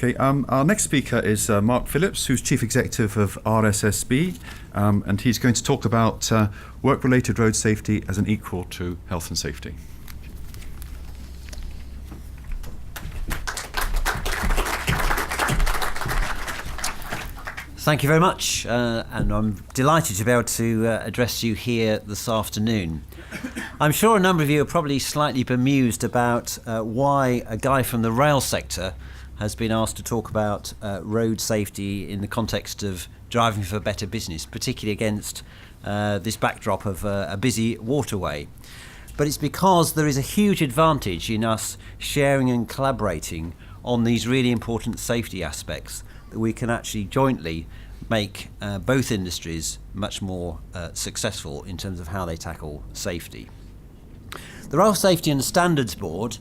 Okay, our next speaker is Mark Phillips, who's Chief Executive of RSSB, and he's going to talk about work-related road safety as an equal to health and safety. Thank you very much, and I'm delighted to be able to address you here this afternoon. I'm sure a number of you are probably slightly bemused about why a guy from the rail sector has been asked to talk about road safety in the context of driving for better business, particularly against this backdrop of a busy waterway. But it's because there is a huge advantage in us sharing and collaborating on these really important safety aspects that we can actually jointly make both industries much more successful in terms of how they tackle safety. The Rail Safety and Standards Board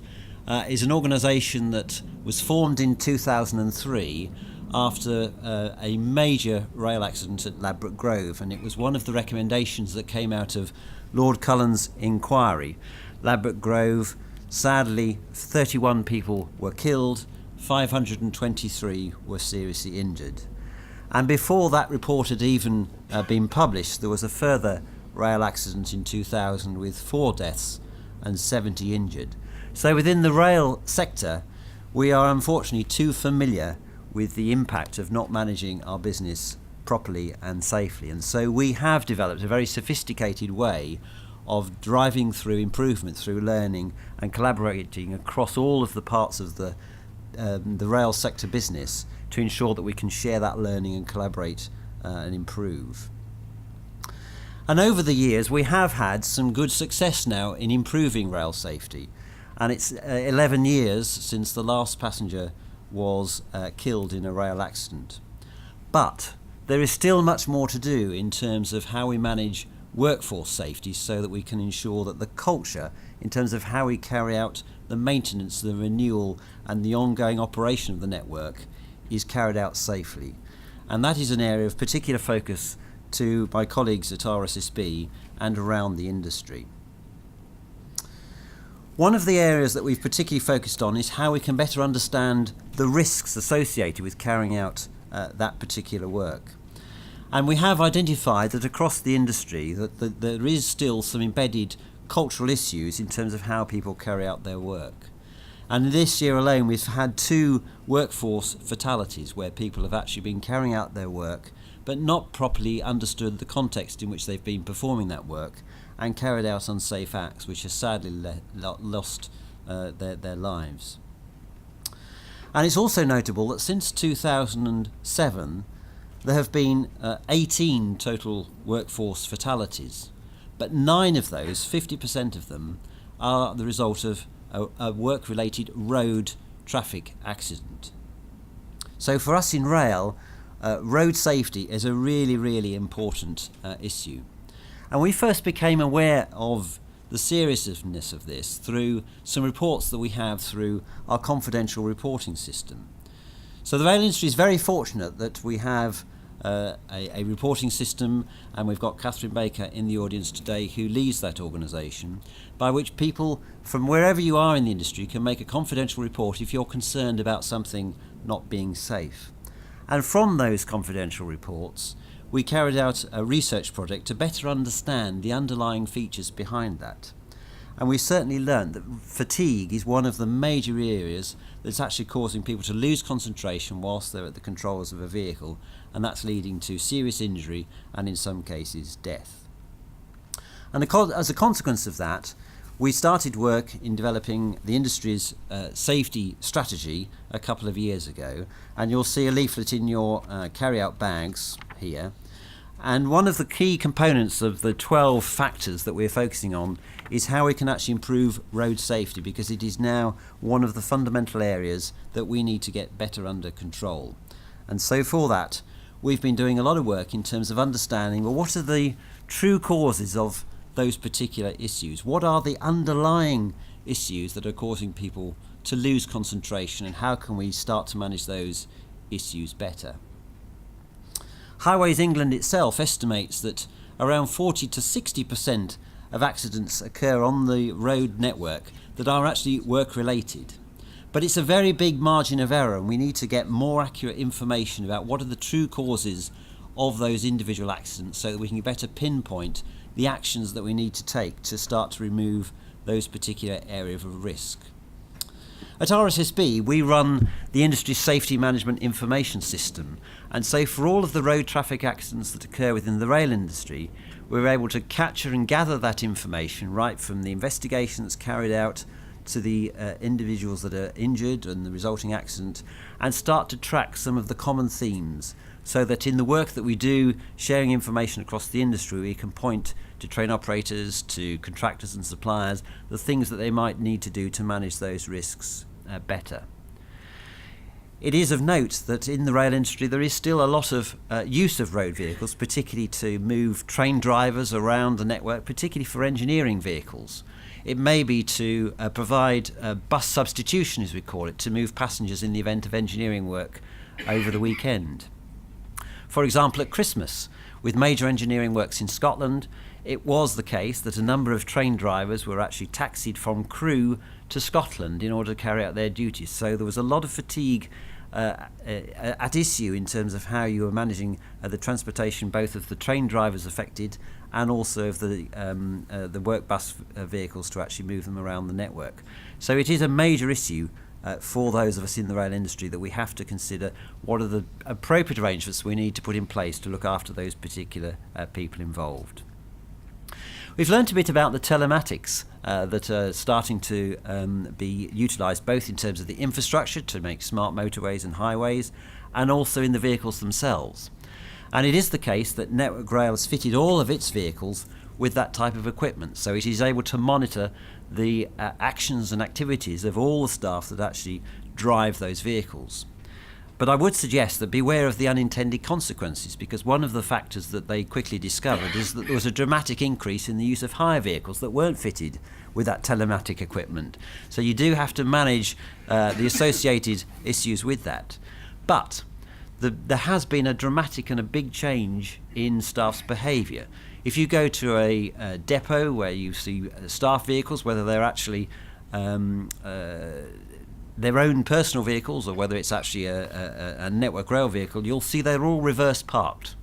is an organisation that was formed in 2003 after a major rail accident at Ladbroke Grove, and it was one of the recommendations that came out of Lord Cullen's inquiry. Ladbroke Grove, sadly, 31 people were killed, 523 were seriously injured. And before that report had even been published, there was a further rail accident in 2000 with 4 deaths and 70 injured. So within the rail sector, we are unfortunately too familiar with the impact of not managing our business properly and safely. And so we have developed a very sophisticated way of driving through improvement, through learning and collaborating across all of the parts of the rail sector business to ensure that we can share that learning and collaborate and improve. And over the years, we have had some good success now in improving rail safety. And it's 11 years since the last passenger was killed in a rail accident. But there is still much more to do in terms of how we manage workforce safety so that we can ensure that the culture, in terms of how we carry out the maintenance, the renewal and the ongoing operation of the network, is carried out safely. And that is an area of particular focus to my colleagues at RSSB and around the industry. One of the areas that we've particularly focused on is how we can better understand the risks associated with carrying out that particular work. And we have identified that across the industry that there is still some embedded cultural issues in terms of how people carry out their work. And this year alone we've had 2 workforce fatalities where people have actually been carrying out their work but not properly understood the context in which they've been performing that work and carried out unsafe acts which have sadly lost their lives. And it's also notable that since 2007 there have been 18 total workforce fatalities, but 9 of those, 50% of them, are the result of a work-related road traffic accident. So for us in rail, road safety is a really, really important issue. And we first became aware of the seriousness of this through some reports that we have through our confidential reporting system. So the rail industry is very fortunate that we have a reporting system, and we've got Catherine Baker in the audience today who leads that organisation, by which people from wherever you are in the industry can make a confidential report if you're concerned about something not being safe. And from those confidential reports we carried out a research project to better understand the underlying features behind that. And we certainly learned that fatigue is one of the major areas that's actually causing people to lose concentration whilst they're at the controls of a vehicle, and that's leading to serious injury and in some cases death. And as a consequence of that, we started work in developing the industry's safety strategy a couple of years ago, and you'll see a leaflet in your carry-out bags here. And one of the key components of the 12 factors that we're focusing on is how we can actually improve road safety, because it is now one of the fundamental areas that we need to get better under control. And so for that, we've been doing a lot of work in terms of understanding, well, what are the true causes of those particular issues? What are the underlying issues that are causing people to lose concentration, and how can we start to manage those issues better? Highways England itself estimates that around 40 to 60% of accidents occur on the road network that are actually work-related. But it's a very big margin of error, and we need to get more accurate information about what are the true causes of those individual accidents so that we can better pinpoint the actions that we need to take to start to remove those particular areas of risk. At RSSB, we run the Industry Safety Management Information System, and so for all of the road traffic accidents that occur within the rail industry, we're able to capture and gather that information right from the investigation that's carried out to the individuals that are injured and the resulting accident, and start to track some of the common themes so that in the work that we do, sharing information across the industry, we can point to train operators, to contractors and suppliers, the things that they might need to do to manage those risks better. It is of note that in the rail industry there is still a lot of use of road vehicles, particularly to move train drivers around the network, particularly for engineering vehicles. It may be to provide bus substitution, as we call it, to move passengers in the event of engineering work over the weekend. For example, at Christmas, with major engineering works in Scotland, it was the case that a number of train drivers were actually taxied from Crewe to Scotland in order to carry out their duties. So there was a lot of fatigue at issue in terms of how you were managing the transportation both of the train drivers affected and also of the work bus vehicles to actually move them around the network. So it is a major issue for those of us in the rail industry that we have to consider what are the appropriate arrangements we need to put in place to look after those particular people involved. We've learnt a bit about the telematics that are starting to be utilised both in terms of the infrastructure to make smart motorways and highways and also in the vehicles themselves. And it is the case that Network Rail has fitted all of its vehicles with that type of equipment, so it is able to monitor the actions and activities of all the staff that actually drive those vehicles. But I would suggest that beware of the unintended consequences, because one of the factors that they quickly discovered is that there was a dramatic increase in the use of hire vehicles that weren't fitted with that telematic equipment. So you do have to manage the associated issues with that. But there has been a dramatic and a big change in staff's behaviour. If you go to a depot where you see staff vehicles, whether they're actually their own personal vehicles or whether it's actually a Network Rail vehicle, you'll see they're all reverse parked.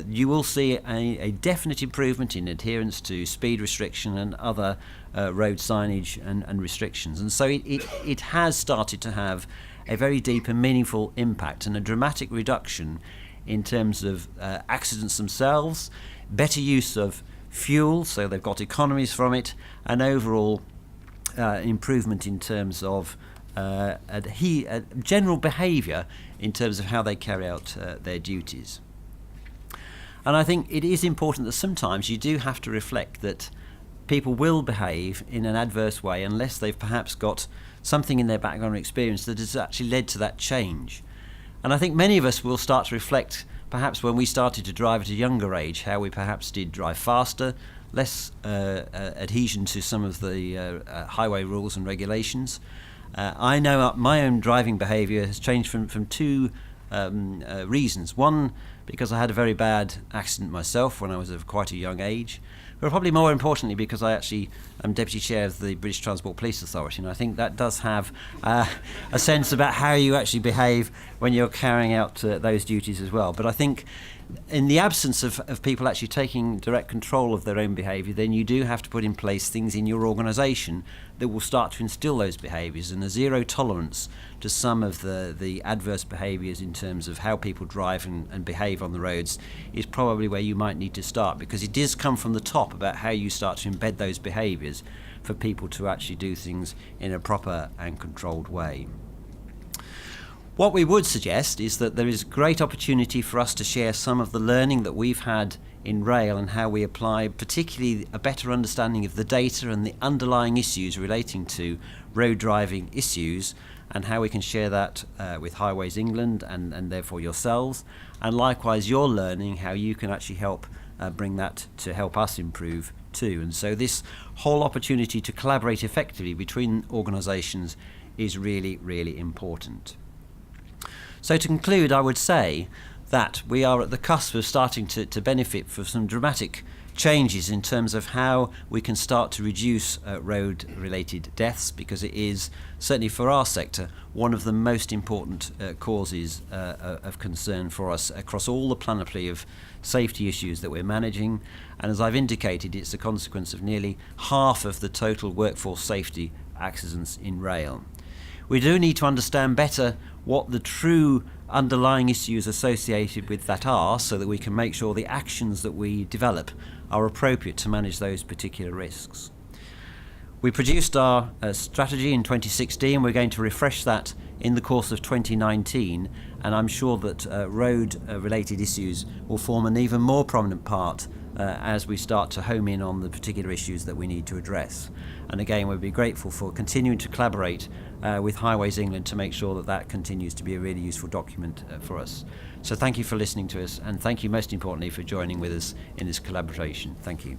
You will see a definite improvement in adherence to speed restriction and other road signage and restrictions. And so it has started to have a very deep and meaningful impact and a dramatic reduction in terms of accidents themselves, better use of fuel, so they've got economies from it, and overall improvement in terms of general behaviour in terms of how they carry out their duties. And I think it is important that sometimes you do have to reflect that people will behave in an adverse way unless they've perhaps got something in their background or experience that has actually led to that change. And I think many of us will start to reflect perhaps when we started to drive at a younger age how we perhaps did drive faster, less adhesion to some of the highway rules and regulations. I know my own driving behaviour has changed from two reasons. One, because I had a very bad accident myself when I was of quite a young age, but probably more importantly because I actually am Deputy Chair of the British Transport Police Authority, and I think that does have a sense about how you actually behave when you're carrying out those duties as well. But I think in the absence of people actually taking direct control of their own behaviour, then you do have to put in place things in your organisation that will start to instil those behaviours, and a zero tolerance to some of the adverse behaviours in terms of how people drive and behave on the roads is probably where you might need to start, because it does come from the top about how you start to embed those behaviours for people to actually do things in a proper and controlled way. What we would suggest is that there is great opportunity for us to share some of the learning that we've had in rail and how we apply particularly a better understanding of the data and the underlying issues relating to road driving issues, and how we can share that with Highways England and therefore yourselves, and likewise you're learning how you can actually help bring that to help us improve too. And so this whole opportunity to collaborate effectively between organisations is really, really important. So to conclude, I would say that we are at the cusp of starting to benefit from some dramatic changes in terms of how we can start to reduce road-related deaths, because it is, certainly for our sector, one of the most important causes of concern for us across all the panoply of safety issues that we're managing. And as I've indicated, it's a consequence of nearly half of the total workforce safety accidents in rail. We do need to understand better what the true underlying issues associated with that are, so that we can make sure the actions that we develop are appropriate to manage those particular risks. We produced our strategy in 2016. We're going to refresh that in the course of 2019, and I'm sure that road-related issues will form an even more prominent part as we start to home in on the particular issues that we need to address. And again, we'll be grateful for continuing to collaborate with Highways England to make sure that that continues to be a really useful document for us. So thank you for listening to us, and thank you most importantly for joining with us in this collaboration. Thank you.